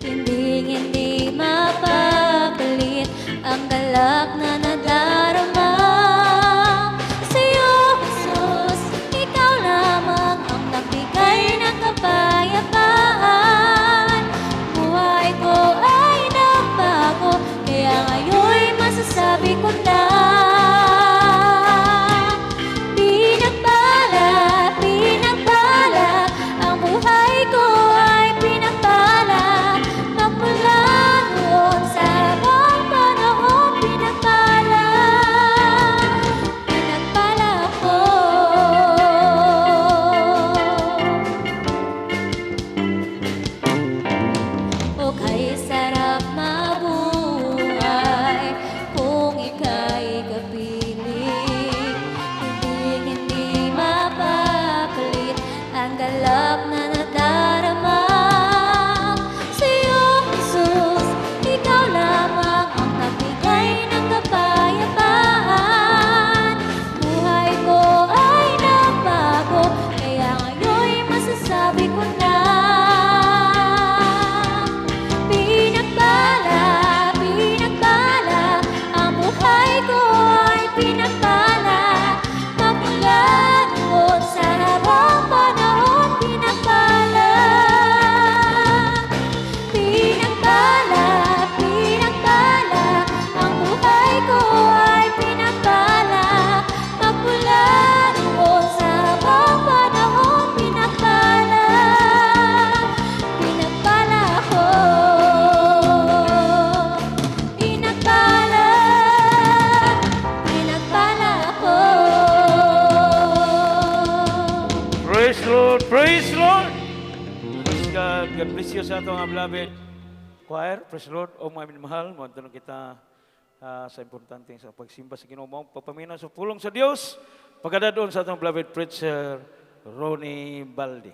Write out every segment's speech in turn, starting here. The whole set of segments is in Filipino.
Hindi mapapalit ang galak na nadarama sa'yo, Jesus. Ikaw lamang ang nagbigay ng kapayapaan. Buhay ko ay nagbago, kaya ngayon'y masasabi ko na pinagpala, ang buhay ko ay pinagpala. Magmula noon sa habang panahon, pinagpala ako. O kay sarap mabuhay kung ika'y kapiling. Hindi mapapalit ang galak na nadarama sa'yo, Jesus. Ikaw lamang ang nagbigay ng kapayapaan. Buhay ko ay nagbago, kaya ngayon'y masasabi ko na pinagpala, ang buhay ko ay pinagpala. Magmula noon sa habang panahon, pinagpala ang buhay ko ay pinagpala. Magmula noon sa habang panahon, pinagpala ako. Pinagpala ako. Praise Lord! Praise Lord! Praise God! God bless you sa ato mga beloved choir. Praise Lord! O mga minamahal, matanong kita sa importante sa pagsimba sa Ginoo mo, papaminaw sa pulong sa Dios. Pagkadadoon sa atong beloved preacher, Ronnie Baldi.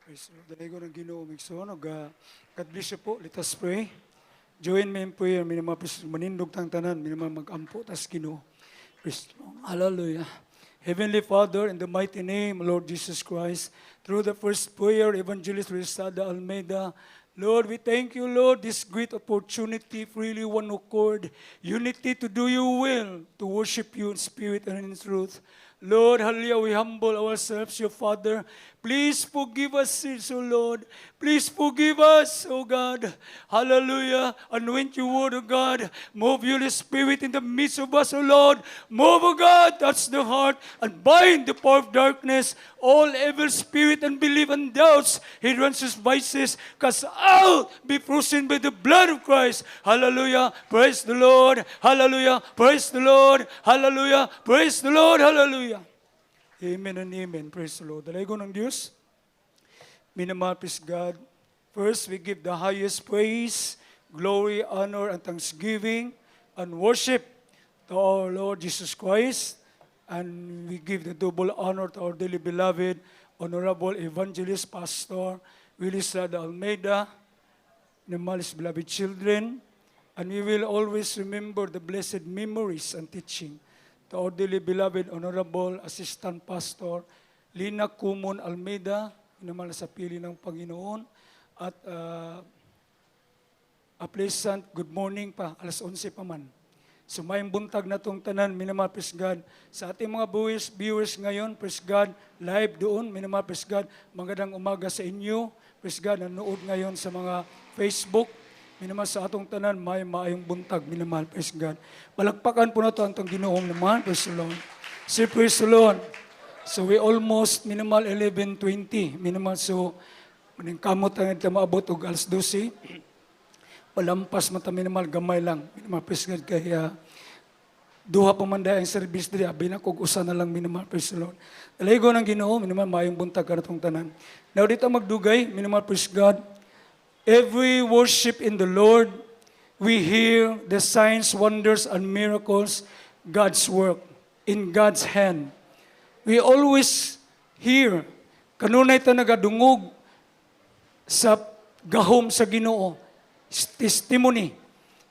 Praise the Lord. Dalay ko ng Ginoo Migsoon. God bless you po. Let us pray. Join me in prayer. Minama manindog tang tanan. Minama mag-ampo tas Ginoo. Praise the Lord. Hallelujah. Heavenly Father, in the mighty name, Lord Jesus Christ, through the first prayer, Evangelist Rizada Almeida, Lord, we thank you, Lord, this great opportunity, freely one accord, unity to do your will, to worship you in spirit and in truth. Lord, hallelujah, we humble ourselves, your Father. Please forgive us sins, O Lord. Please forgive us, O God. Hallelujah. Anoint your word, O God. Move your Spirit in the midst of us, O Lord. Move, O God, touch the heart and bind the power of darkness, all evil spirit and belief and doubts, hindrances, vices, cast out, be frozen by the blood of Christ. Hallelujah. Praise the Lord. Hallelujah. Praise the Lord. Hallelujah. Praise the Lord. Hallelujah. Amen and amen. Praise the Lord. Dalago ng Diyos. Minamahal, praise God. First, we give the highest praise, glory, honor, and thanksgiving, and worship to our Lord Jesus Christ. And we give the double honor to our dearly beloved, Honorable Evangelist Pastor Willis Rada Almeida, Minamahal, beloved children. And we will always remember the blessed memories and teaching to our dearly beloved Honorable Assistant Pastor Lina Kumon Almeida, naman sa pili ng Panginoon. At a pleasant good morning pa, alas 11 pa man. Sumayang buntag na itong tanan, minamahal, praise God. Sa ating mga viewers ngayon, praise God, live doon, minamahal, praise God, magandang umaga sa inyo. Praise God, nanood ngayon sa mga Facebook. Minamahal sa atong tanan, maayong buntag, minamahal, praise God. Palagpakan po na ito ang Ginoong naman, praise the Lord. Say, praise the Lord. So we almost, minamahal, 11:20. Minamahal, so, maningkamot ang ito maabot og alas 12. Palampas mata, minamahal, gamay lang. Minamahal, praise God, kaya duha pa man dahil ang service diri, abay na kog usa na lang, minamahal, praise the Lord. Dalago ng Ginoo, minamahal, maayong buntag ka na itong tanan. Now, dito magdugay, minamahal, praise God. Every worship in the Lord, we hear the signs, wonders, and miracles, God's work, in God's hand. We always hear, kanunay ta nagadungog sa gahom sa Ginoo, testimony,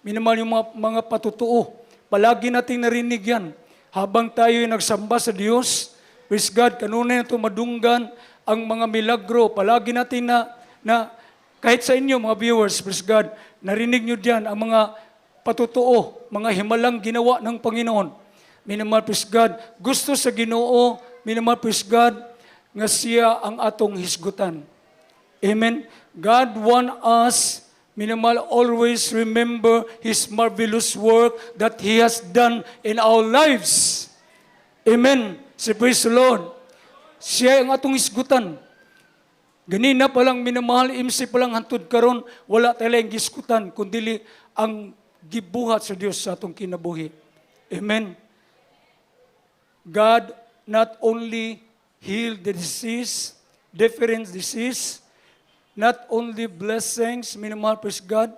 minimal yung mga patutuo. Palagi nating narinig yan. Habang tayo'y nagsamba sa Diyos, Praise God, kanunay na ito madunggan ang mga milagro. Palagi natin na kahit sa inyo mga viewers, praise God, narinig nyo diyan ang mga patutuo, mga himalang ginawa ng Panginoon. Minamahal, praise God, gusto sa Ginoo, minamahal, praise God, nga siya ang atong hisgutan. Amen. God want us, minamahal, always remember His marvelous work that He has done in our lives. Amen. Si praise the Lord. Siya ang atong hisgutan. Ganina pa lang minamahal, imsi pa lang hantud karon, wala tayong gisgutan, kundi ang gibuhat sa Dios sa atong kinabuhi. Amen. God not only heal the disease, different disease, not only blessings, minamahal, praise God,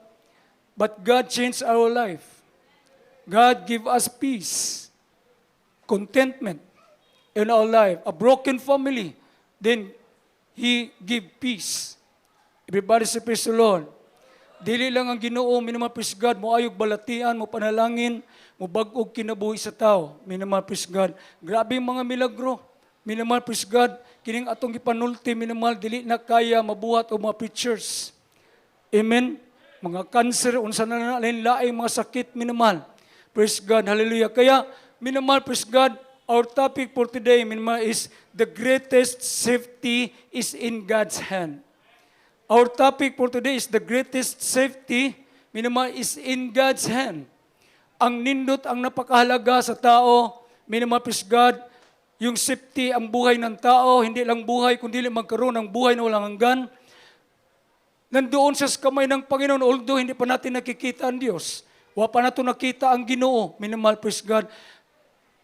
but God changed our life. God give us peace, contentment in our life. A broken family, then He give peace. Everybody say, praise the Lord. Dili lang ang Ginoo, minamahal, praise God, mo ayog balatian, mo panalangin, mo bag-og kinabuhi sa tao. Minamahal, praise God. Grabe yung mga milagro. Minamahal, praise God, kining atong gipanulti, minamahal, dili na kaya mabuhat o mga preachers. Amen. Mga cancer, unsa na lain-laing mga sakit, minamahal. Praise God, hallelujah. Kaya, minamahal, praise God, our topic for today, minamahal, is the greatest safety is in God's hand. Our topic for today is the greatest safety, minamahal, is in God's hand. Ang nindot, ang napakahalaga sa tao, minamahal, praise God, yung safety, ang buhay ng tao, hindi lang buhay, kundi magkaroon ng buhay na walang hanggan. Nandoon sa kamay ng Panginoon, although hindi pa natin nakikita ang Diyos. Wa pa natin nakita ang Ginoo. Minamahal, praise God.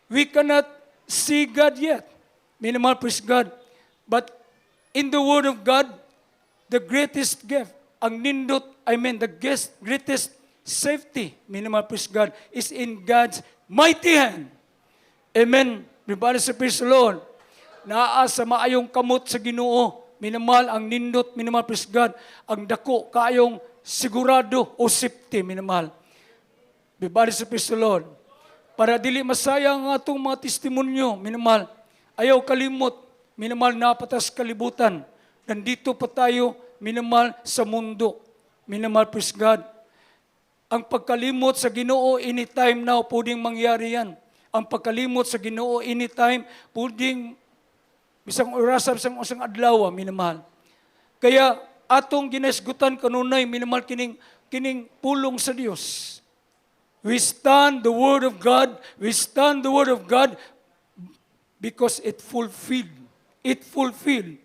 We cannot see God yet. Minamahal, praise God. But in the Word of God, the greatest gift, ang nindot, the greatest safety, minamahal, praise God, is in God's mighty hand. Amen. Everybody say, praise the Lord. Naa sa maayong kamot sa Ginoo, minamahal ang nindot, minamahal, praise God, ang dako, kayong sigurado o safety, minamahal. Everybody say, praise the Lord. Para dili masayang ang atong mga testimonyo, minamahal, ayaw kalimot, minamahal, napatas kalibutan. Nandito pa tayo, minamahal, sa mundo. Minamahal, praise God. Ang pagkalimot sa Ginoo, anytime now, pwedeng mangyari yan. Ang pagkalimot sa Ginoo anytime, pwedeng bisang orasan, bisang adlaw, minamahal. Kaya atong ginesgutan kanunay, minamahal, kining pulong sa Dios. We stand the Word of God, because it fulfilled. It fulfilled.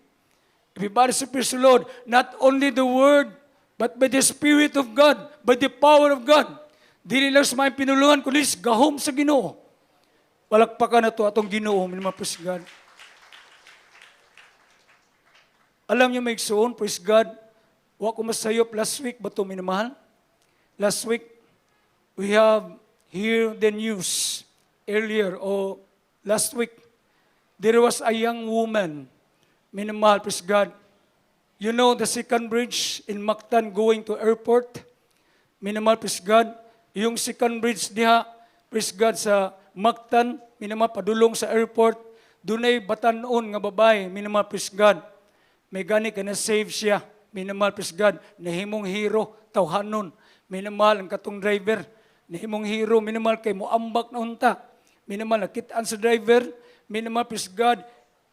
Everybody say, praise the Lord. Not only the Word, but by the Spirit of God, by the power of God. Dili lang sa mga pinulungan, kundi gahom sa Ginoo. Palakpakan na ito atong Ginoo, minamahal, praise God. Alam niyo, may igsoon, praise God, wa ko masayop last week ba ito, minamahal? Last week, we have here the news earlier, or last week, there was a young woman, minamahal, praise God. You know the second bridge in Mactan going to airport? Minamahal, praise God. Yung second bridge diha, praise God, sa Mactan, minamahal, padulong sa airport, dunay batanon nga babae, minamahal, praise God. May gani ka na save siya, minamahal, praise God. Nahimong hero, tawhanon, minamahal, ang katong driver, nahimong hero, minamahal, kay moambak na unta. Minamahal, nakitaan sa driver, minamahal, praise God.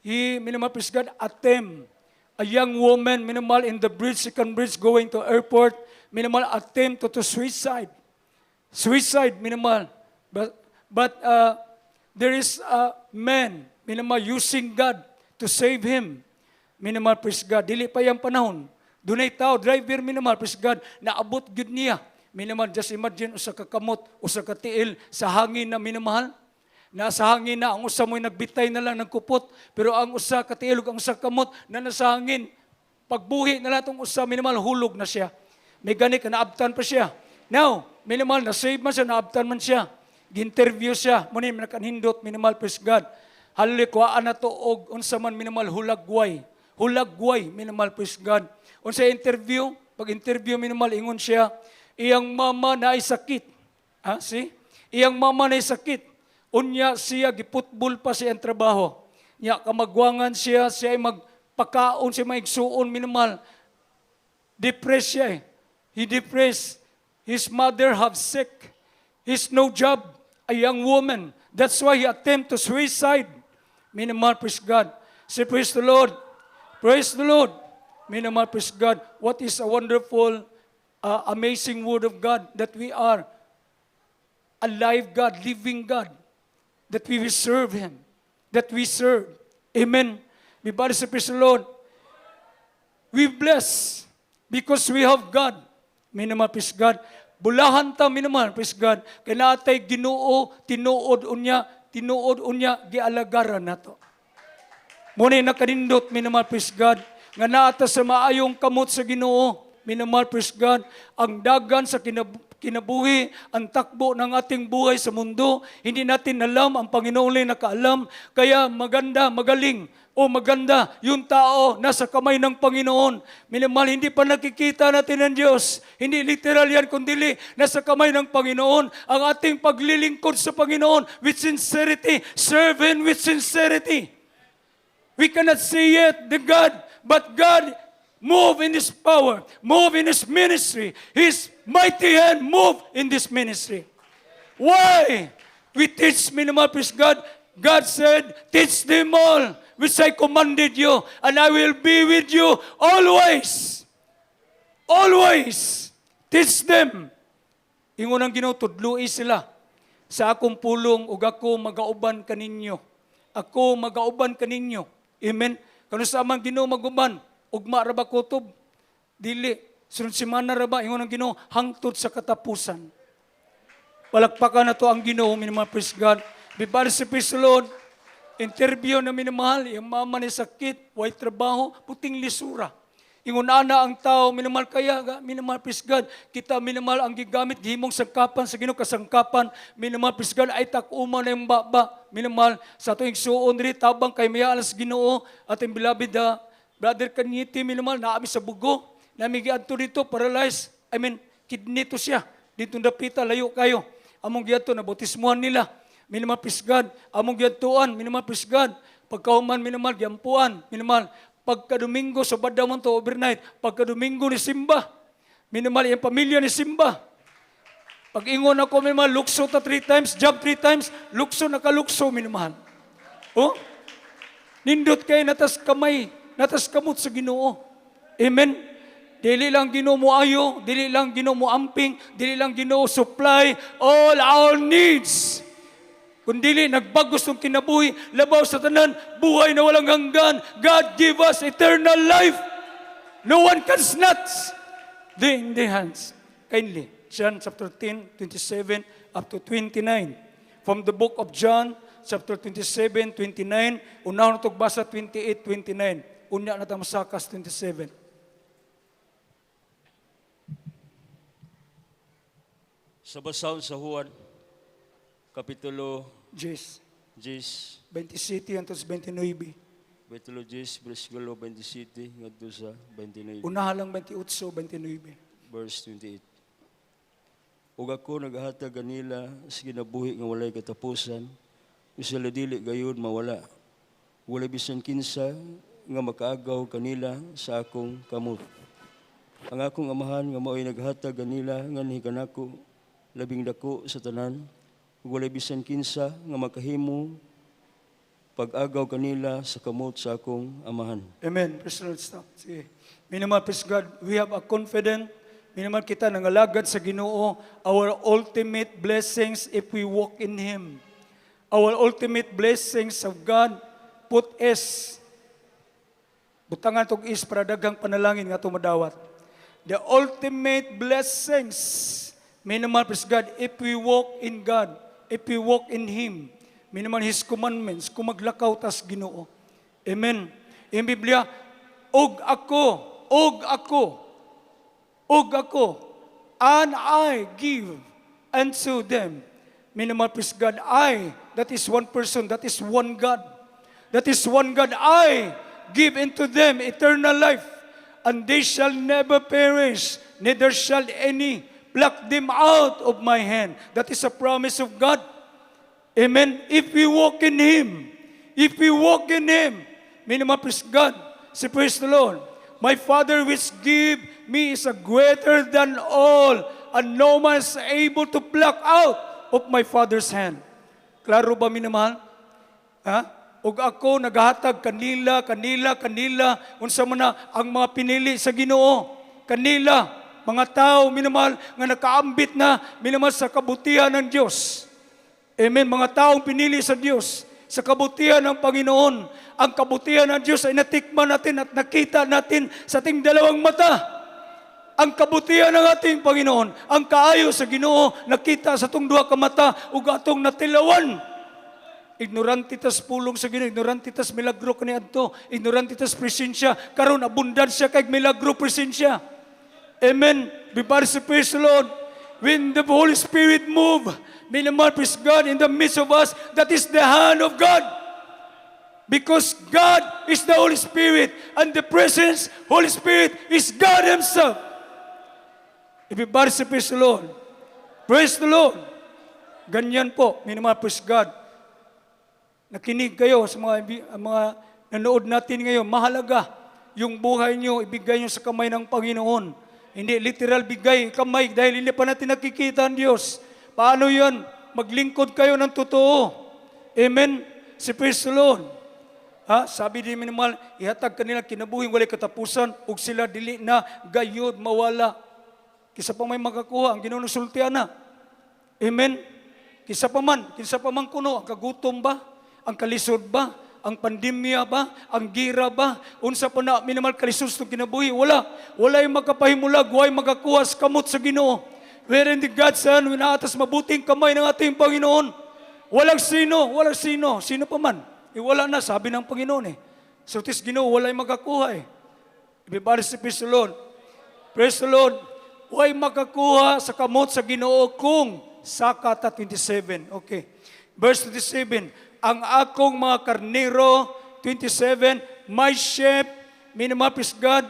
Minamahal, praise God, attempt. A young woman, minamahal, in the bridge, second bridge, going to airport, minamahal, attempt to suicide. Suicide, minamahal. But there is a man, minamahal, using God to save him. Minamahal, praise God. Dili pa yung panahon. Dunay tao, driver, minamahal, praise God, naabot gyud niya. Minamahal, just imagine, usa ka kamot, usa ka tiil, sa hangin na minamahal. Nasa hangin na, ang usa mo'y nagbitay na lang ng kupot, pero ang usa ka tiil, ang usa kamot, na nasa hangin, pagbuhi na lang itong usa, minamahal, hulog na siya. May gani ka, naabtan pa siya. Now, minamahal, na-save man siya, naabtan man siya. Gi-interview siya, muna yung nakanhindot, minamahal, praise God. Hali, kuhaan na to, og unsa man, minamahal, hulagway. Hulagway, minamahal, praise God. Unsa interview, pag-interview, minamahal, ingon siya, iyang mama na ay sakit. See? Iyang mama na ay sakit. Unya siya, giputbol pa siya ang trabaho. Nya kamagwangan siya ay magpakaon, siya maigsuon, minamahal. Depressed siya eh. He depressed. His mother have sick. He's no job. A young woman. That's why he attempt to suicide. Minamahal, praise God. Say, praise the Lord. Praise the Lord. Minamahal, praise God. What is a wonderful, amazing word of God that we are alive God, living God, that we will serve Him, that we serve. Amen. Everybody say, praise the Lord. We bless because we have God. Minamahal, praise God. Bulahan ta, minamahal, praise God. Kaya natay Ginoo, tinuod unya, gialagaran nato. Muna nakanindot, minamahal, praise God. Nga naata sa maayong kamot sa Ginoo, minamahal, praise God. Ang dagan sa kinabuhi, ang takbo ng ating buhay sa mundo, hindi natin alam, ang Panginoon lang nakaalam. Kaya maganda yung tao nasa kamay ng Panginoon. Minamahal, hindi pa nakikita natin ang Diyos. Hindi literal yan, kundi nasa kamay ng Panginoon. Ang ating paglilingkod sa Panginoon with sincerity, serve Him with sincerity. We cannot see yet the God, but God move in His power, move in His ministry. His mighty hand move in this ministry. Why? We teach, minamahal, praise God. God said, teach them all, which I commanded you, and I will be with you always. Always. Teach them. Ingon ang Ginoo, tudloi sila. Sa akong pulong, ug ako magauban kaninyo. Ako magauban kaninyo. Amen. Kano sa amang Ginoo maguban, ugma ra ba kutob? Dili. Sunod semana ra ba, ingon ang Ginoo, hangtod sa katapusan. Palakpakan na to ang Ginoo, minamahal, praise God. Bibali si praise the Lord. Interview na minamahal, yung mama ni sakit, white trabaho, puting lisura. Ingon ana ang tao, minamahal kaya, minamahal, praise God. Kita minamahal ang gigamit, gihimong sangkapan sa Ginoo, kasangkapan, minamahal, praise God, ay takuma na yung baba. Minamahal, sa tuwing suon rin, tabang kay may alas Ginoo, at yung bilabid brother Kanyiti, minamahal, naami sa bugo, namigiad to dito, paralyzed, kidney to siya, dito napita, layo kayo. Among giad to, nabotismuhan nila. Minamahal, praise God. Among giadtuan, minamahal, praise God. Pagkauman, minamahal, giampuan, minamahal. Pagka-Domingo, sa badamon to overnight. Pagka-Domingo ni Simba. Minamahal, yung pamilya ni Simba. Pag-ingon ako, minamahal, lukso ta 3 times, job 3 times, lukso nakalukso, minamahal. Oh? Nindot kayo, natas kamay, natas kamot sa Ginoo. Amen? Dili lang Ginoo mo ayo, dili lang Ginoo mo amping, dili lang Ginoo supply all our needs. Kung dili, nagbagos ng kinabuhi, labaw sa tanan, buhay na walang hanggan. God give us eternal life. No one can snatch in the hands. Kindly, John chapter 10, 27 up to 29. From the book of John, chapter 27, 29, unahon itong basa 28, 29. Unya na tamasakas 27. Sa basahon sa Juan, Kapitulo Yes. 27 10, antos 29. Kapitulo 10, versikulo 27, ngadto sa 29, Unahalang 28, 29. verse 28. Ug ako naghatag kanila sa kinabuhi nga walay katapusan, sila dili gayon mawala. Wala bisan kinsa nga makaagaw kanila sa akong kamot. Ang akong amahan nga mao'y naghatag kanila nga nihikanako labing dako sa tanan. Wala bisan kinsa nga makahimo pag-agaw kanila sa kamot sa akong amahan. Amen. Praise the Lord. Stop. Sige. Minamahal, praise God. We have a confident, minamahal kita nangalagad sa Ginoo, our ultimate blessings if we walk in Him. Our ultimate blessings of God put S. Butangan tog is para daghang panalangin nga tumadawat. The ultimate blessings, minamahal, praise God, if we walk in God, if we walk in Him, minamahal His commandments, kung maglakaw tas Ginoo. Amen. Yung Biblia, og ako, and I give unto them. Minamahal, praise God, I, that is one person, that is one God. That is one God, I give into them eternal life, and they shall never perish, neither shall any pluck them out of my hand. That is a promise of God. Amen. If we walk in Him, If we walk in Him, minimum praise God, say praise the Lord. My Father which give me is a greater than all, and no man is able to pluck out of my Father's hand. Klaro ba minamahal? Ha? Ug ako naghatag kanila, unsa man na ang mga pinili sa Ginoo. Kanila, mga tao minamahal nga nakaambit na minamahal sa kabutihan ng Dios. Amen. Mga taong pinili sa Diyos, sa kabutihan ng Panginoon. Ang kabutihan ng Diyos ay natikman natin at nakita natin sa ating dalawang mata. Ang kabutihan ng ating Panginoon, ang kaayo sa Ginoo, nakita sa itong duha ka mata, ug atong natilawan. Ignorantitas pulong sa Ginoo, ignorantitas milagro kaniadto, ignorantitas presensya, karon abundansya kay milagro presensya. Amen. Everybody say praise the Lord. When the Holy Spirit move, minamahal praise God in the midst of us, that is the hand of God. Because God is the Holy Spirit, and the presence, Holy Spirit, is God Himself. Everybody say praise the Lord. Praise the Lord. Ganyan po, minamahal praise God. Nakinig kayo sa mga nanood natin ngayon. Mahalaga yung buhay nyo, ibigay nyo sa kamay ng Panginoon. Hindi literal bigay kamay dahil hindi pa natin nakikita ang Diyos. Paano yan? Maglingkod kayo ng totoo. Amen? Si praise the Lord. Ha? Sabi din minimal, ihatag kanila kinabuhing walay katapusan ug sila dili na gayud mawala. Kisa pa may makakuha, ang Ginoo sultian na. Amen? Kisa pa man kuno, ang kagutom ba? Ang kalisod ba? Ang pandemya ba? Ang gira ba? Unsa pa na minimal kalisod itong kinabuhi? Wala. Wala yung magkapahimulag. Huwag magakuha sa kamot sa Ginoo. Wherein the God's hand, winaatas mabuting kamay ng ating Panginoon. Walang sino. Sino pa man. Wala na, sabi ng Panginoon eh. So tis Ginoo, wala yung magkakuha eh. Everybody say praise the Lord. Praise the Lord. Huwag magkakuha sa kamot sa Ginoo kung Sakata 27. Okay. Verse 27. Ang akong mga karnero, 27, my sheep, minimum, praise God,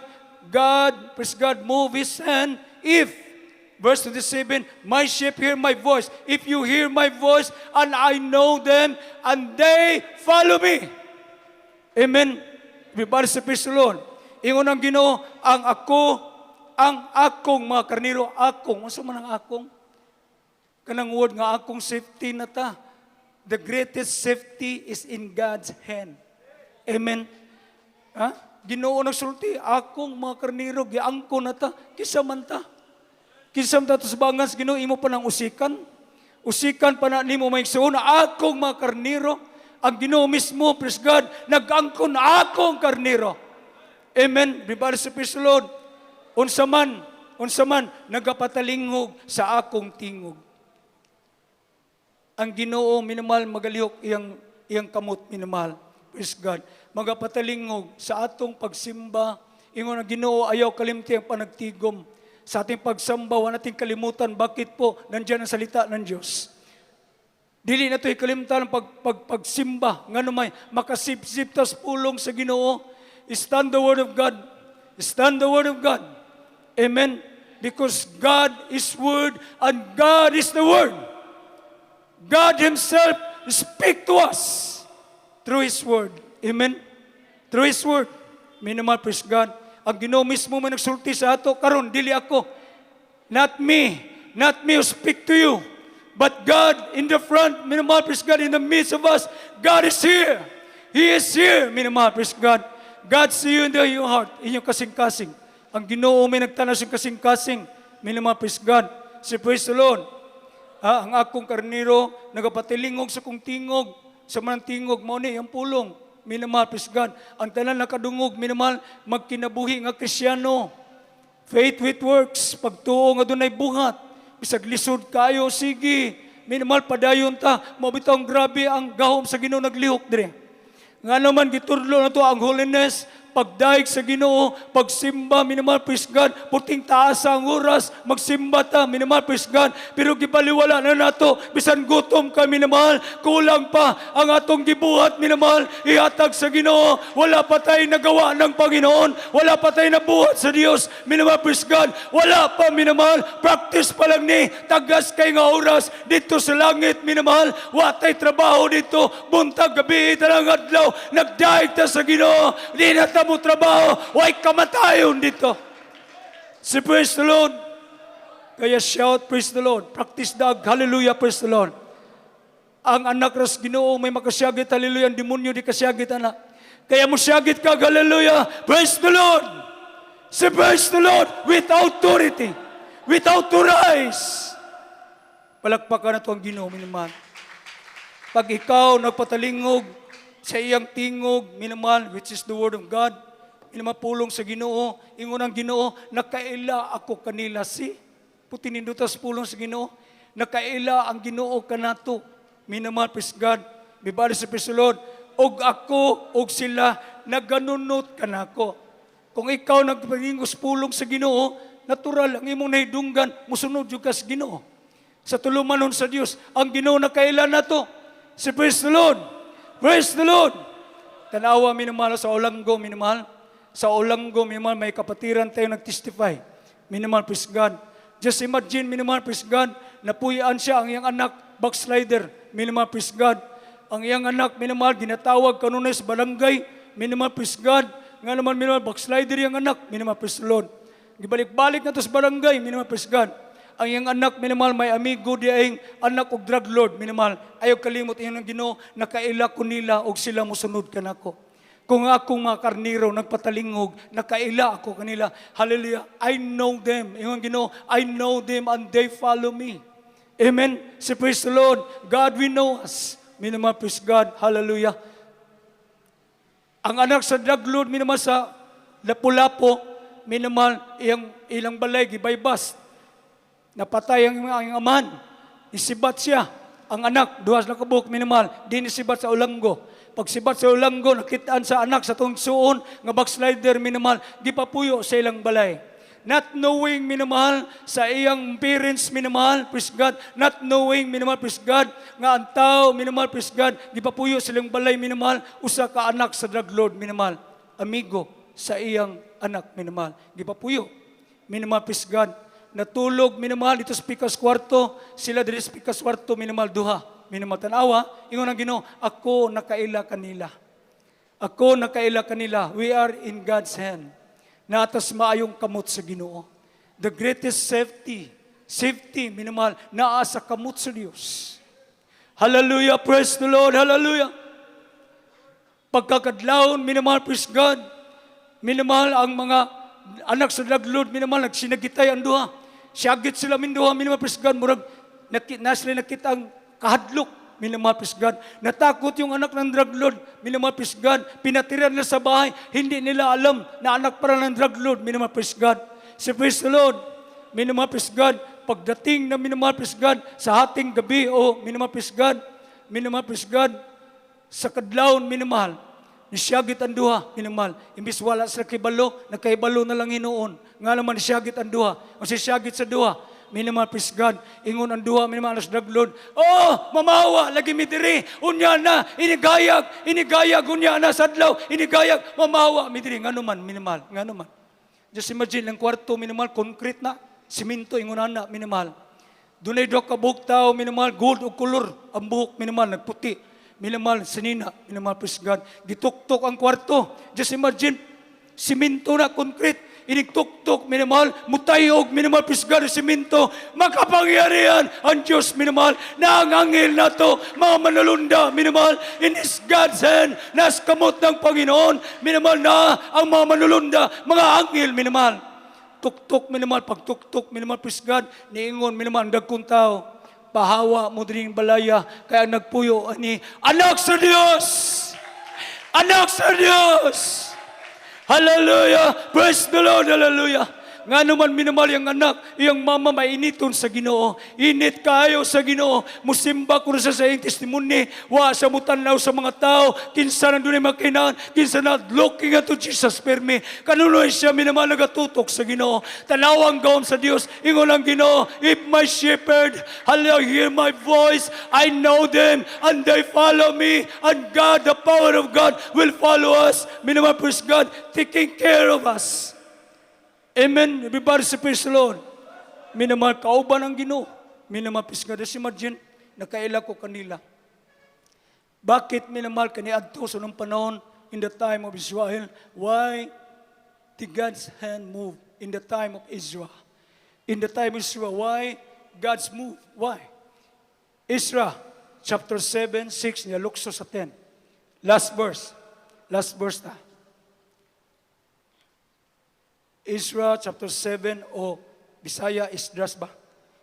praise God, move His hand, if, verse 27, my sheep hear my voice, if you hear my voice, and I know them, and they follow me. Amen. Everybody say praise the Lord. Ingon ang Ginoo, ang akong mga karnero, akong, ano man ang akong? Kanang word nga akong safety na ta. The greatest safety is in God's hand. Amen. Ha? Ginoo nagsulti, akong mga karniro, giangko na ta, kisa man ta. Kisa man ta sa bangas, Ginoo, imo pa ng usikan. Usikan pa na nimo may igsoon, akong mga karniro. Ang Ginoo mismo, praise God, nag-angko na akong karniro. Amen. Everybody say praise the Lord. Unsa man, nagapatalingog sa akong tingog. Ang Ginoo minamahal magalihok iyang kamot minamahal. Praise God. Magapatalingog sa atong pagsimba. Ingon ang Ginoo ayaw kalimti ang panagtigom. Sa ating pagsamba, wala nating kalimutan. Bakit po? Nandiyan ang salita ng Diyos. Dili na ito'y kalimutan ang pagsimba. Nga naman, makasip-sip tas pulong sa Ginoo. Stand the word of God. Stand the word of God. Amen. Because God is word and God is the word. God Himself speak to us through His word. Amen? Through His word. Minamahal, praise God. Ang Ginoo mismo man nagsulti sa ato, karon dili ako. Not me who speak to you. But God in the front, minamahal, praise God, in the midst of us. God is here. He is here, minamahal, praise God. God see you in your heart, inyong kasing-kasing. Ang Ginoo may nagtanas yung kasing-kasing. Minamahal, praise God. Say, praise the Lord. Ang akong karniro, nagapatilingog sa kong tingog, sa manang tingog, mao ni ang pulong, minamahal, praise God. Ang tanan nakadungog, minamahal, magkinabuhi nga Kristyano. Faith with works, pagtuo nga dunay buhat, bisag lisod kayo, sige, minamahal, padayon ta, mabitang grabe ang gahom sa Ginoo naglihok dire. Nga naman, giturlo na to ang holiness, pagdaig sa Ginoo, pagsimba, minamahal, praise God, puting taas ang oras, magsimba ta, minamahal, praise God, pero gibaliwala na nato, bisan gutom ka, minamahal, kulang pa ang atong gibuhat, minamahal, ihatag sa Ginoo, wala pa tayo nagawa ng Panginoon, wala pa tayo nabuhat sa Dios, minamahal, praise God, wala pa, minamahal, practice pa lang ni, tagas kay nga oras, dito sa langit, minamahal, watay trabaho dito, buntag gabi, talang adlaw, nagdaig ta sa Ginoo, di na ta mo trabaho, way kamatayon dito. Si praise the Lord. Kaya shout, praise the Lord. Practice dag, hallelujah, praise the Lord. Ang anak ras Ginoo may makasyagit, hallelujah, ang demonyo di kasyagit, anak. Kaya mo syagit ka, hallelujah, praise the Lord. Si praise the Lord with authority, with authorize. Palakpakan na ito ang Ginoo, minamahal. Pag ikaw nagpatalingog sa iyang tingog, minamahal, which is the Word of God, minamapulong sa Ginoo, ingon ang Ginoo, nakaila ako kanila si, puti nindutas pulong sa Ginoo, nakaila ang Ginoo kanato, minamahal, praise God, bibali sa praise the Lord, og ako, og sila, naganunot kanako. Kung ikaw nagpalingos pulong sa Ginoo, natural, ang imong nahidunggan, musunod yung kas Ginoo. Sa tulumanon sa Dios, ang Ginoo nakaila na to, si praise the Lord. Praise the Lord! Tanawa, minamahal, sa Olanggo, minamahal. Sa Olanggo, minamahal, may kapatiran tayo nag-testify. Minamahal, praise God. Just imagine, minamahal, praise God, napuyaan siya ang iyang anak, backslider. Minamahal, praise God. Ang iyang anak, minamahal, ginatawag kanunay sa barangay. Minamahal, praise God. Nga naman, minamahal, backslider yung anak. Minamahal, praise the Lord. Gibalik-balik na to sa barangay. Minamahal, praise God. Ang iyang anak, minamahal, may amigo di ayong anak og drug lord, minamahal. Ayaw kalimot iyon ang Ginoo, nakaila ko nila og sila musunod ka nako. Kung akong mga karniro nagpatalingog, nakaila ako kanila. Hallelujah. I know them. Iyon ang Ginoo, I know them and they follow me. Amen. Si praise the Lord. God, we know us. Minamahal, praise God. Hallelujah. Ang anak sa drug lord, minamahal, sa Lapu-Lapu, minamahal, ilang balay, gibaybas. Napatay ang aman. Isibat siya. Ang anak, duhas na kabuk, minamahal. Di nisibat sa Olanggo. Pag sibat sa Olanggo, nakitaan sa anak sa tungsuon, nga backslider, minamahal, di papuyo sa ilang balay. Not knowing, minamahal, sa iyang parents, minamahal, praise God. Not knowing, minamahal, praise God, nga ang tao, minamahal, praise God, di papuyo sa ilang balay, minamahal, usa ka anak sa drug lord, minamahal. Amigo sa iyang anak, minamahal. Di papuyo. Minamahal, praise God. Natulog, minamahal, dito sa pikas kwarto, sila dito sa pikas kwarto, minamahal, duha. Minamahal, tanawa, ingon ang Ginoo, ako nakaila kanila. Ako nakaila kanila. We are in God's hand. Naatas maayong kamot sa Ginoo. The greatest safety, minamahal, naa sa kamot sa Dios. Hallelujah, praise the Lord, hallelujah. Pagkakadlawon, minamahal, praise God. Minamahal, ang mga anak sa laglod, minamahal, nagsinagitay ang duha. Siyagit sila minduha, minamahal, praise God, murag, nasli nakita ang kahadlok, minamahal, praise God. Natakot yung anak ng drug lord, minamahal, praise God. Pinatiran nila sa bahay, hindi nila alam na anak para ng drug lord, minamahal, praise God. Si praise the Lord, minamahal, praise God. Pagdating na minamahal, praise God, sa hating gabi, minamahal, praise God, minamahal, praise God, sa kadlawon, minamahal, nisyagit ang duha, minamahal. Imbis wala sa kibalo, nagkaibalo na lang hinuon. Nga naman nisyagit ang duha. O sisyagit sa duha, minamahal, praise God. Ingon ang duha, minamahal, as drug lord. Mamawa, lagi midiri. Unya na, inigayag, unya na, sadlaw, inigayag, mamawa, midiri. Nga naman, minamahal, nga naman. Just imagine, ang kwarto, minamahal, concrete na, siminto, ingon na, minamahal. Dunay do ka buhok tao, minamahal, gold o color, ang buhok, minamahal, nagputi. Minamahal, sinina, minamahal, praise God. Gituktok ang kwarto. Just imagine, siminto na, concrete. Inigtuktok, minamahal, mutayog, minamahal, praise God, siminto. Makapangyarihan ang Diyos, minamahal. Naangangil na to, mga manalunda, minamahal. In His God's hand, nas kamot ng Panginoon, minamahal na ang mga manalunda, mga angel, minamahal. Tuktok, minamahal, pagtuktok, minamahal, praise God. Niingon, minamahal, dagkong tao. Pahawa mo din balaya, kaya nagpuyo ani anak sa Diyos! Anak sa Diyos! Hallelujah! Praise the Lord! Hallelujah! nga naman minamahal yung anak, iyang mama mainiton sa Ginoo. Init kayo sa Ginoo. Musimba ko sa iyong testimony. Wa sa mutanaw sa mga tao. Kinsa na doon ay makinaan. Kinsa na looking unto Jesus permi. Kanunoy siya minamahal nagatutok sa Ginoo. Tanawang gawon sa Dios. Ingon ang Ginoo, if my shepherd, hallelujah, hear my voice, I know them, and they follow me, and God, the power of God, will follow us. Minamahal, praise God, taking care of us. Amen. Everybody say praise the Lord. Minamahal, kauban ang Ginoo. Minamahal, praise God. Just imagine, nakaila ko kanila. Bakit minamahal kaniadto sa nung panahon in the time of Israel? Why did God's hand move in the time of Israel? In the time of Israel, why God's move? Why? Israel, chapter 7, 6, nilukso sa 10. Last verse. Last verse na. Israel, chapter 7, o Bisaya, Esdras ba?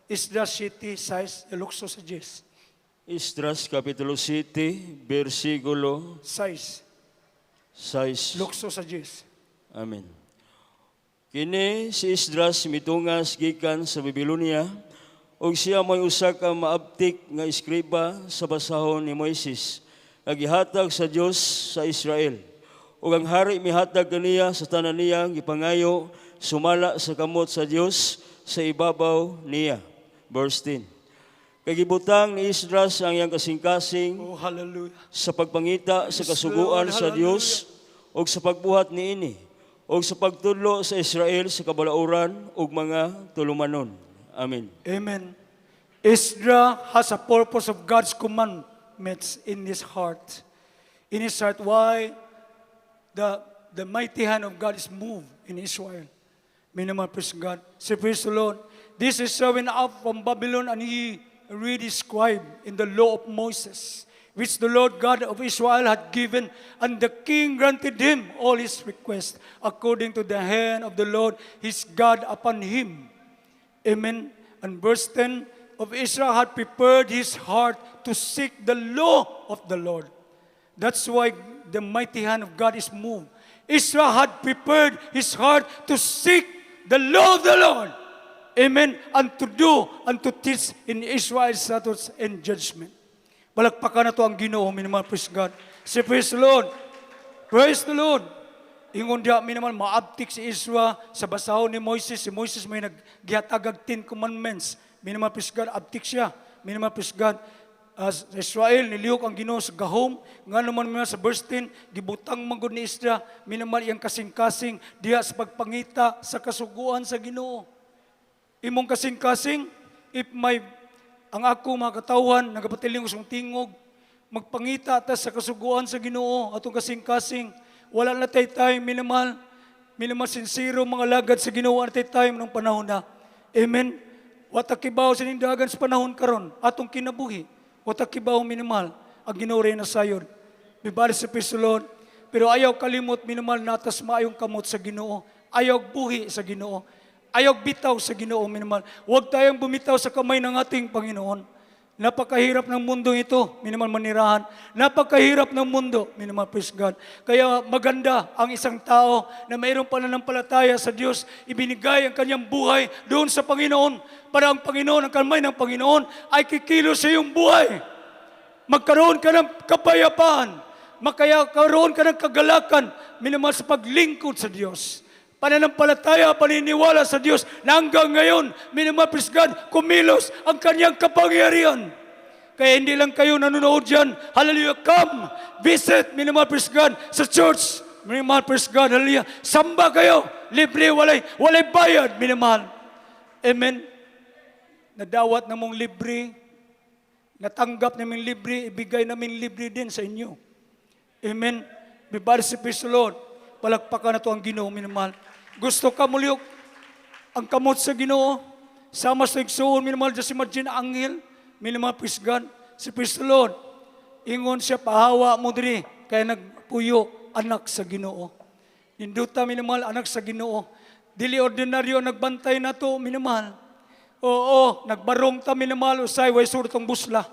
Esdras city, size, nilukso sa 10. Esdras Kapitulo 7, versikulo 6, 6. lukso sa 10. Amen. Kini si Esdras mitungas gikan sa Babylonia, ug siya may usa ka maabtik nga eskriba sa basahon ni Moises, nga gihatag sa Dios sa Israel. Ug ang hari mihatag kaniya sa tanan niya gipangayo sumala sa kamot sa Dios sa ibabaw niya. Verse 10. Kay gibutang ni Esdras ang iyang kasing-kasing Oh, hallelujah. sa pagpangita sa kasuguan sa Dios ug sa pagbuhat niini ug sa pagtudlo sa Israel sa kabalauran ug mga tulumanon. Amen. Amen. Esdras has a purpose of God's commandments in his heart. In his heart, why the mighty hand of God is moved in Israel. Minamahal, praise God. Say, praise the Lord. This is showing up from Babylon, and he redescribed in the law of Moses, which the Lord God of Israel had given, and the king granted him all his requests, according to the hand of the Lord his God upon him. Amen. And verse 10, of Israel had prepared his heart to seek the law of the Lord. That's why the mighty hand of God is moved. Israel had prepared his heart to seek the law of the Lord. Amen. And to do and to teach in Israel's statutes and judgment. Balagpakan na to ang Ginoo, minamahal, praise God. Say, praise the Lord. Praise the Lord. Ingon diya, minamahal, maabtik si Israel sa basahon ni Moises. Si Moises may naggihatagag 10 commandments. Minamahal, praise God, abtik siya. Minamahal, praise God. As Israel, nilihok ang Ginoo sa gahom. Nga naman minamahal sa verse 10, gibutang manggod ni Israel, minamahal iyang kasing-kasing diha sa pagpangita sa kasuguan sa Ginoo. Imong kasing-kasing, if may ang ako mga katawhan, nagapatiling usong tingog, magpangita ta sa kasuguan sa Ginoo, atong kasing-kasing, wala na tayo minamahal sincero mga lagad sa Ginoo, na tayo nung panahon na. Amen. Watakibaw sa nindagan sa panahon karon, atong kinabuhi. Watakibaw minamahal, ang Ginoo rin na sayon. Bibali sa Lord. Pero ayaw kalimot minamahal natas maayong kamot sa Ginoo. Ayaw buhi sa Ginoo. Ayaw bitaw sa Ginoo, minamahal. Huwag tayong bumitaw sa kamay ng ating Panginoon. Napakahirap ng mundo ito, minamahal, manirahan. Napakahirap ng mundo, minamahal, praise God. Kaya maganda ang isang tao na mayroong pananampalataya sa Diyos, ibinigay ang kanyang buhay doon sa Panginoon, para ang Panginoon, ang kamay ng Panginoon, ay kikilos sa iyong buhay. Magkaroon ka ng kapayapaan, magkaroon ka ng kagalakan, minamahal, sa paglingkod sa Diyos. Pananampalataya, paniniwala sa Diyos na hanggang ngayon, minamahal, praise God, kumilos ang kanyang kapangyarihan. Kaya hindi lang kayo nanonood dyan, hallelujah, come, visit, minamahal, praise God, sa church, minamahal, praise God, hallelujah, samba kayo, libre, walay bayad, minamahal. Amen. Nadawat na mong libre, natanggap namin libre, ibigay namin libre din sa inyo. Amen. Bibali si praise the Lord. Palagpakan na to ang Ginoo, minamahal. Gusto ka muliok ang kamot sa Ginoo, sama sa igsoon, minamahal, just imagine anghel, minamahal, praise God, si praise the Lord. Ingon siya, pahawa mo diri, kaya nagpuyo, anak sa Ginoo. Ninduta, minamahal, anak sa Ginoo. Dili ordinaryo, nagbantay na to, minamahal. Oo, nagbarong ta, minamahal, usay, way surtong bulsa,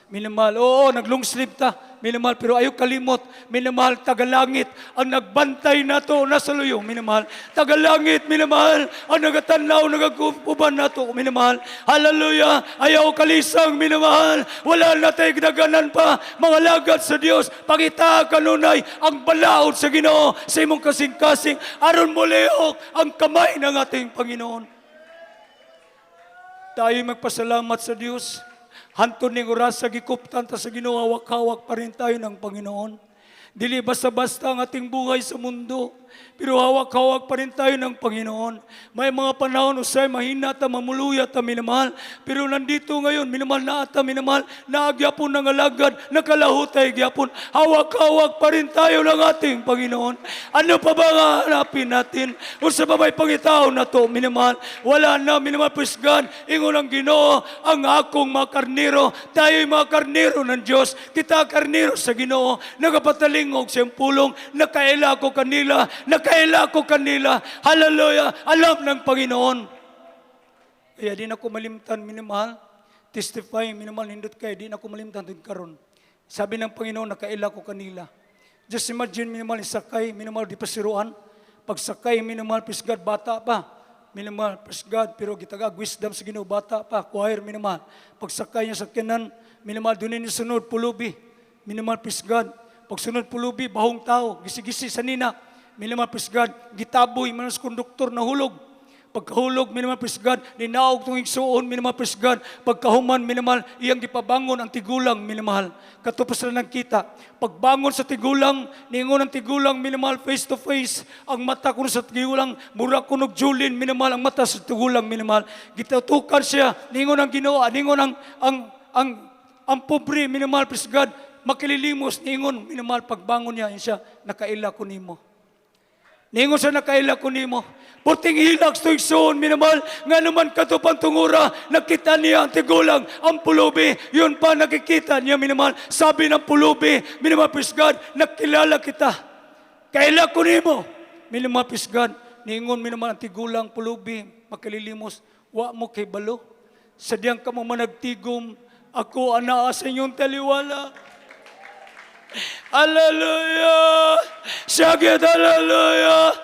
minamahal. Oo, naglong sleeve ta, minamahal, pero ayaw kalimot, minamahal, tagalangit, ang nagbantay nato, nasa luyo, minamahal, tagalangit, minamahal, ang nagatanaw, nagagupuban nato, minamahal, hallelujah, ayaw kalisang, minamahal, wala na tayo ginaganan pa, mga lagad sa Diyos, pangita kanunay, ang balaod sa Ginoo, sa imong kasing-kasing, aron mo lihok, ang kamay ng ating Panginoon. Tayo magpasalamat sa Diyos. Hantod ning oras sa gikuptan ta sa Ginoo, hawak-hawak pa rin tayo ng Panginoon. Dili basta-basta ang ating buhay sa mundo, pero hawak-hawak pa rin tayo ng Panginoon. May mga panahon usay mahina ta, mamuluya ta, minamahal. Pero nandito ngayon, minamahal na ata, minamahal, naagyapon ng alagad, nakalahutay gyapon. Hawak-hawak pa rin tayo ng ating Panginoon. Ano pa ba nga hanapin natin? O sa babay pangitaw na to, minamahal, wala na, minamahal, praise God, ingon ang Ginoo, ang akong mga karnero, tayo'y mga karnero ng Diyos, kita karnero sa Ginoo, nagapatalingog siyang pulong, nakaila ko kanila, hallelujah, alam ng Panginoon. Kaya di na ko malimtan, minamahal, testify, minamahal, hindot kayo, di na ko malimtan din karon. Sabi ng Panginoon, nakaila ko kanila. Just imagine, minamahal, sakay, minamahal, di pasiruan. Pag sakay, minamahal, praise God, bata pa. Minamahal, praise God, pero gitagag wisdom sa Ginoo, bata pa, choir, minamahal. Pag sakay niya sa kinan, minamahal, doon niya sunod, pulubi. Minamahal, praise God. Pag sunod pulubi, bahong tao, gisi-gisi sa nina. Minamahal, praise God, gitaboy, manas konduktor na hulog. Pagkahulog, minamahal, praise God, ninaog itong igsuon, minamahal, praise God. Pagkahuman, minamahal, iyang gipabangon ang tigulang, minamahal. Katupos na kita. Pagbangon sa tigulang, ningon ang tigulang, minamahal, face to face. Ang mata kuno sa tigulang, mura kunog julin, minamahal, ang mata sa tigulang, minamahal. Gitatukan siya, ningon ang Ginoo, ningon ang pobre, minamahal, praise God, makililimos, ningon, minamahal, pagbangon niya, siya, nakaila ko nimo. Ningon siya, nakaila ko nimo. Puting hilags to igsoon, minamahal, nga naman katupang tungura, nakita niya ang tigulang, ang pulubi, yun pa nakikita niya, minamahal, sabi ng pulubi, minamahal, praise God, nakilala kita. Kaila ko nimo. Minamahal, praise God, ningon, minamahal, ang tigulang, pulubi, makililimos, wa mo kay balo. Sadyang ka mo managtigom, ako anaa sa inyong taliwala. Hallelujah! Sagit, hallelujah!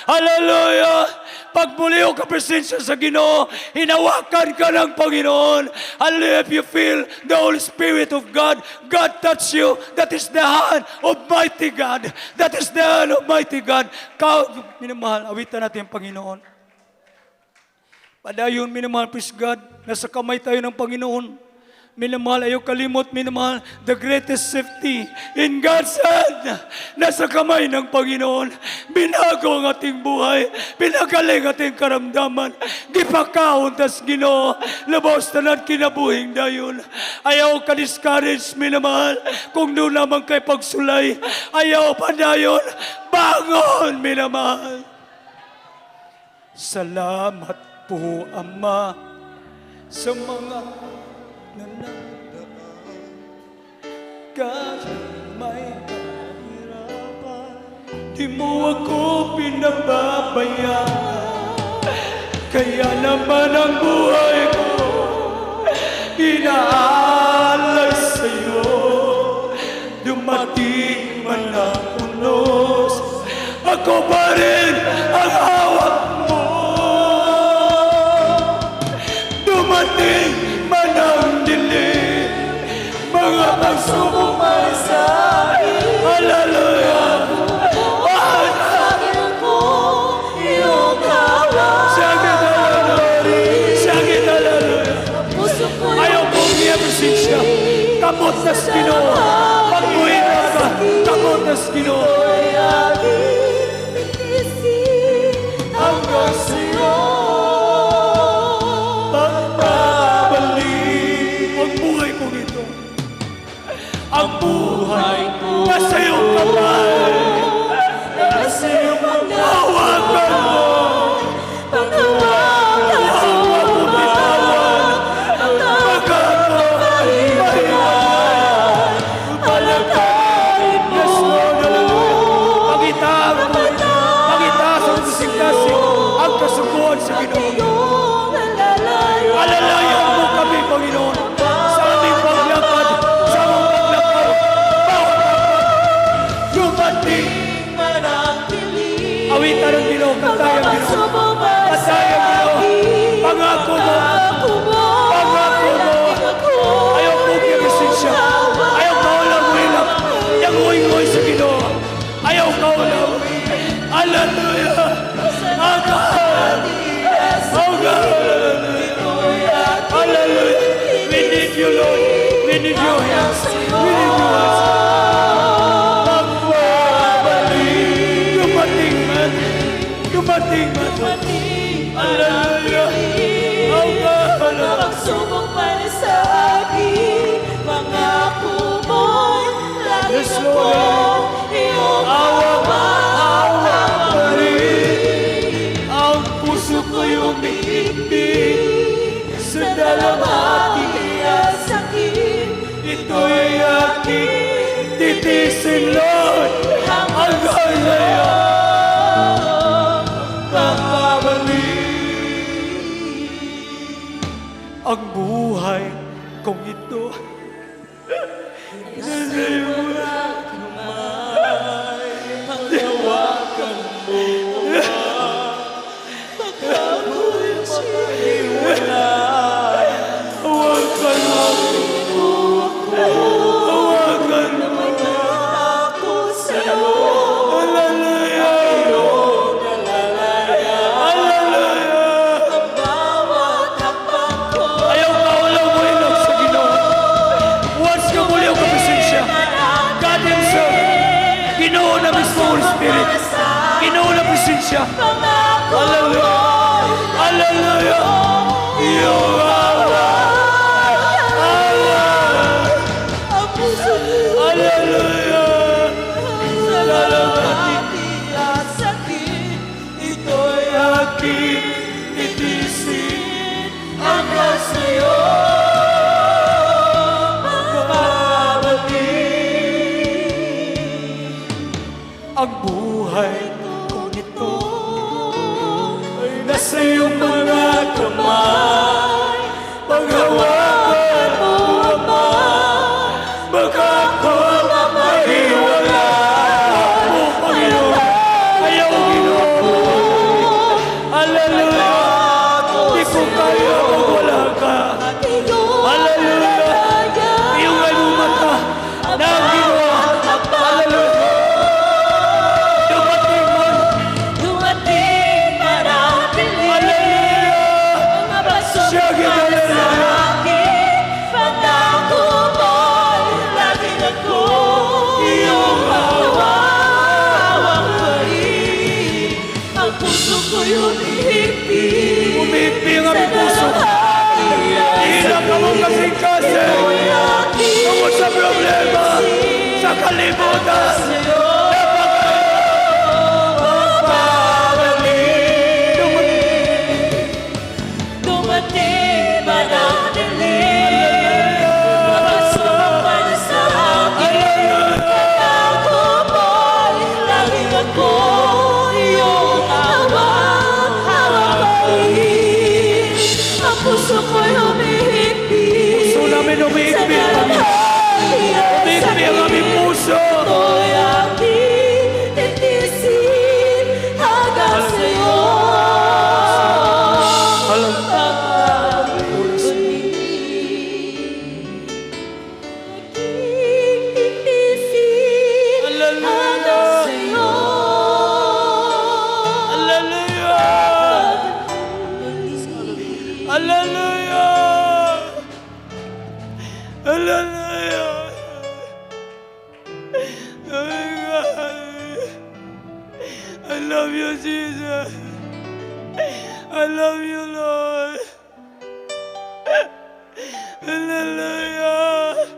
Hallelujah! Pag muliw ka presensya sa Ginoo, hinawakan ka ng Panginoon. Hallelujah! If you feel the Holy Spirit of God, God touch you. That is the hand of mighty God. That is the hand of mighty God. Minamahal, awitan natin ang Panginoon. Padayon, minamahal, praise God, nasa kamay tayo ng Panginoon. Minamahal, ayaw kalimot, minamahal, the greatest safety in God's hand. Nasa kamay ng Panginoon. Binago ang ating buhay. Pinagaling ating karamdaman. Di pa kauntas Ginoo. Labos na lang kinabuhing dayon. Ayaw ka-discourage, minamahal. Kung doon naman kay pagsulay, ayaw pa dayon. Bangon, minamahal. Salamat po, Ama, sa mga kahit may kahirapan, di mo ako pinababayaan. Kaya naman ang buhay ko inaalay sa'yo. Dumating man ang unos, ako pa rin ang hawak mo. Dumating man ang dilim, mga pagsubok ay sa akin. Hallelujah! Panginoon ko, iyong kawan. Sagit, hallelujah! Sagit, hallelujah! Puso ko Ayaw po niya presensya. Kamot na sa Ginoo. Pagbuhin na ka. Kamot na sa Ginoo. Hanggang sa'yo pagbabalik. Ang buhay ko ito. Ang buhay ko nasa iyong kamay. Nasa iyong kamay. Hawakan mo. Panghawakan mo. Alalayan mo kami, Panginoon, sa aming paglakad, sa aming paglakad. titisin, Lord, hanggang sa iyo. Ang buhay kong ito ayaw kaulang mo ilog sa Ginoo. Once ka muli ang kapresensya, God Himself, Ginoo na mismo, Holy Spirit, Ginoo na presensya. Hallelujah! Hallelujah! You are Hallelujah! Ito'y aking titisin hanggang sa'yo. Ang buhay kong ito ay nasa iyong mga kamay. Paghawakan mo, Ama, baka ako mahiwala mo, Panginoon. Ayaw, Ginoo. Hallelujah! Di ko kaya kung wala ka. Hallelujah! Iyong ay mata na ang ginawa. Hallelujah! Dumating man ang dilim, mga baso Siya ginalala. pangako mo'y laging ako iyong hawak pa rin. Ang puso ko'y humihigpit Umihigpit ang aming puso. Hirap ka mong kasing-kasing. Tungkol sa problema, sa kalimutan. Dumating man ang dilim, mapasumpan sa akin. Pangako mo'y laging ako iyong hawak pa rin. Ang puso ko'y humihigpit. Puso namin umihigpit. Umihigpit ang aming puso. Ito'y aking titisin hanggang sa'yo. Hallelujah! Hallelujah! Oh God! I love you, Jesus. I love you, Lord. Hallelujah!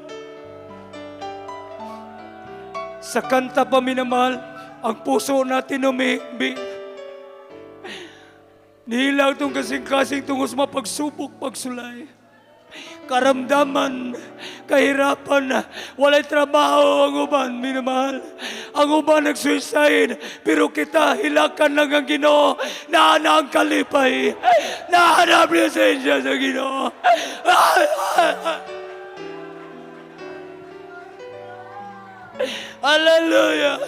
Sa kanta pa minamahal, ang puso natin umihigpit. Nihilaw itong kasing-kasing tungos mapagsubok, pagsulay. Karamdaman, kahirapan, walay trabaho ang uban, minamahal. Ang uban nag-suicide, pero kita hilakan lang ang Ginoo. Naana ang kalipay, naana ang presensya sa Ginoo. Hallelujah!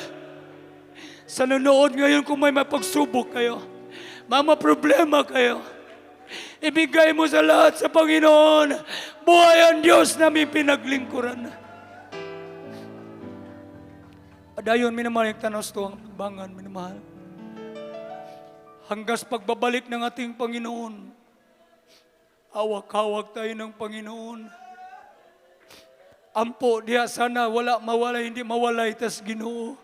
Sa nanonood ngayon kung may mapagsubok kayo, mga problema kayo, ibigay mo sa lahat sa Panginoon. Buhay ang Diyos na may pinaglingkuran. Adayon, minamahal yung tanaw sa ang bangan, minamahal. Hanggang sa pagbabalik ng ating Panginoon, hawak-hawak tayo ng Panginoon. Ampo, diya sana wala mawalay, hindi mawalay, tas Ginoo.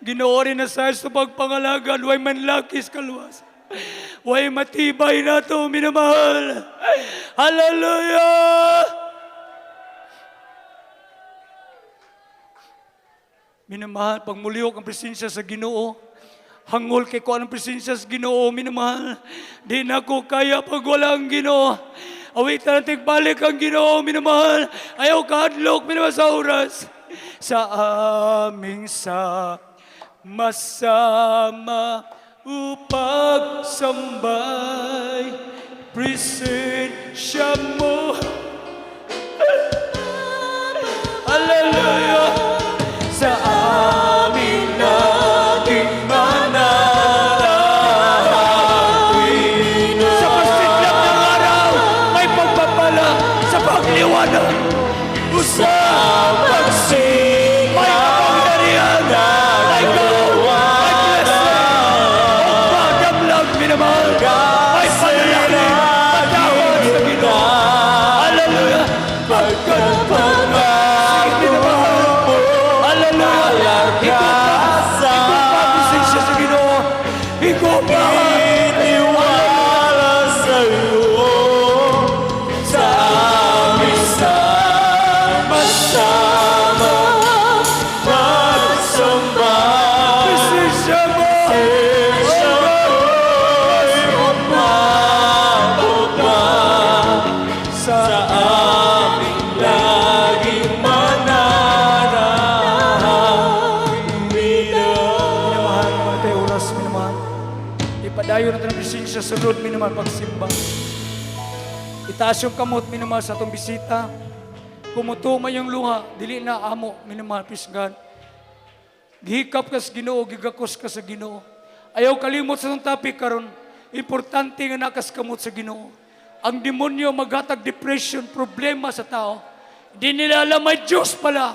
Ginoo rin na sa pagpangalagan, way manlakis kaluwas. Way matibay na to, minamahal. Hallelujah! Minamahal, pag muliok ang presensya sa Ginoo, hangol kay ko anong presensya sa Ginoo, minamahal. Di na ko kaya pag wala ang Ginoo. Awit na natin balik ang Ginoo, minamahal. Ayaw kahadlok, minamahal sa oras. sa aming sama upang sambay presensya mo. Hallelujah! Sa aming naging mananawi. Sa pasidlak ng araw, may pagpapala sa pagliwanag. Sa pagsilang, may kapangyarihan, may gawa, may blessing. O padamlag, minamahal, may panalangin, patawad sa Ginoo. Hallelujah! Pagkatapag minamahal mo, hallelujah! Ikaw pa, bisensya sa Ginoo. Ikaw pa, iniwala sa iyo. Sa aming sama-sama magsamba. Bisensya mo, ay umababa sa aming laging mananahan. Minamahal mo natin oras, minamahal. Ipadayo natin ang bisensya sa Lord, minamahal, pagsimba. Itaas yung kamot, minamahal, sa atong bisita. Kumutuma yung luha, dili na amo, minamahal, pisgan. Gihikap ka sa Ginoo, gigakos ka sa Ginoo. Ayaw kalimot sa itong topic karon. Importante nga nakas kamot sa Ginoo. Ang demonyo maghatag depression, problema sa tao. Di nila alam may Diyos pala.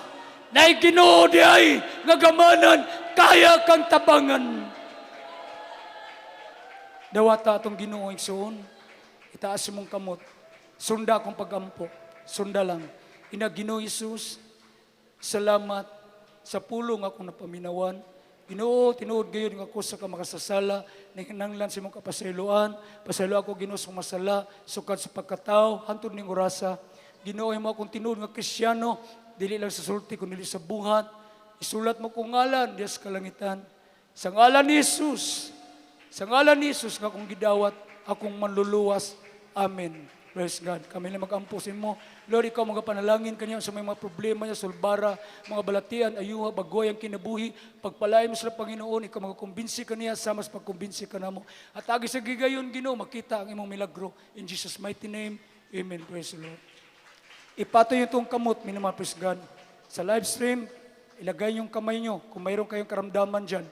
Na Ginoo di ay ngagamanan, kaya kang tabangan. Dawata atong Ginoo igsoon. Itaas mong kamot. Sunda akong pagampo. Sunda lang. Ina Ginoo Jesus, salamat sa pulong akong napaminawan. Ginoo, tinuod gayon nga ako sa kamakasasala, nanglan sa imong kapasayloan, pasaylo ako Ginoo sa masala, sukad sa pagkatao, hantod ning orasa. Ginoo, mo akong tinuod nga Kristyano, dili lang sa sulti kundi sa buhat. Isulat mo kong ngalan diya sa kalangitan. Sa ngalan ni Jesus, sa ngalan ni Jesus nga akong gidawat, akong manluluwas. Amen. Praise God. Kami na mag-ampusin mo. Lord, ikaw mga panalangin kanya sa mga problema niya, sulbara, mga balatian, ayuha, bagoy ang kinabuhi. Pagpalain mo sa Panginoon, ikaw mga-kumbinsi ka niya, sama sa pag-kumbinsi ka na mo. At agi sa gigayon, Ginoo, makita ang imong milagro. In Jesus' mighty name, amen. Praise the Lord. Ipatoy yung itong kamot, minamahal, praise God. Sa live stream, ilagay yung kamay nyo. Kung mayroon kayong karamdaman dyan,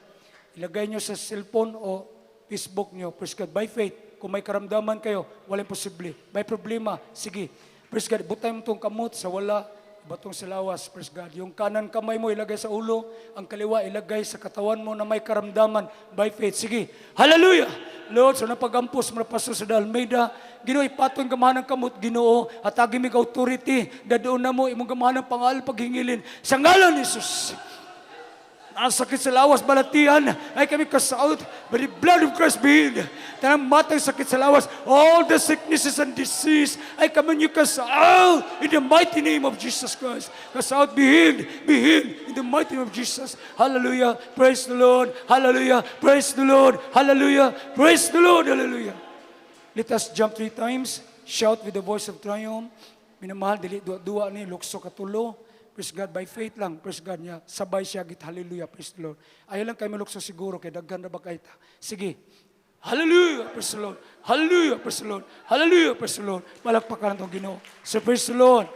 ilagay nyo sa cellphone o Facebook nyo. Praise God. By faith. Kung may karamdaman kayo, walang posible. May problema, sige. Praise God, butay mo itong kamot sa wala, batong sa lawas. Praise God. Yung kanan kamay mo ilagay sa ulo, ang kaliwa ilagay sa katawan mo na may karamdaman. By faith, sige. Hallelujah! Lord, sa napagampos mo na Pastor sa Almeida, Ginoo, ipatong gamahan ng kamot, Ginoo, at agimig authority, dadoon na mo, imong gamahan ng pangal paghingilin. Sa ngalan ni Jesus. Ang sakit sa lawas, balatian, ay kami kasaot, by the blood of Christ be healed. Tanang matang sakit sa lawas, all the sicknesses and disease, ay kami nyo kasaot, in the mighty name of Jesus Christ. Kasaot, be healed, in the mighty name of Jesus. Hallelujah, praise the Lord, hallelujah, praise the Lord, hallelujah, praise the Lord, hallelujah. Let us jump 3 times, shout with the voice of triumph. Minamahal, dili, dua ni, lukso katulo. Praise God, by faith lang, praise God niya, sabay siya, git, hallelujah, praise the Lord. Ayaw lang kayo malukso siguro, kaya daggan na ba kayo ta? Sige, hallelujah, praise the Lord, hallelujah, praise the Lord, hallelujah, praise the Lord. Malakpakan itong Ginoo. So praise the Lord,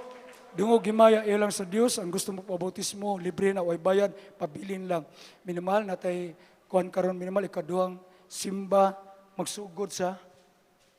dungog himaya, iyo lang sa Diyos, ang gusto mo pabautismo, libre na, way bayan, pabilin lang. Minimal, natay, kuhan karon minimal, ikaduhang simba, magsugod sa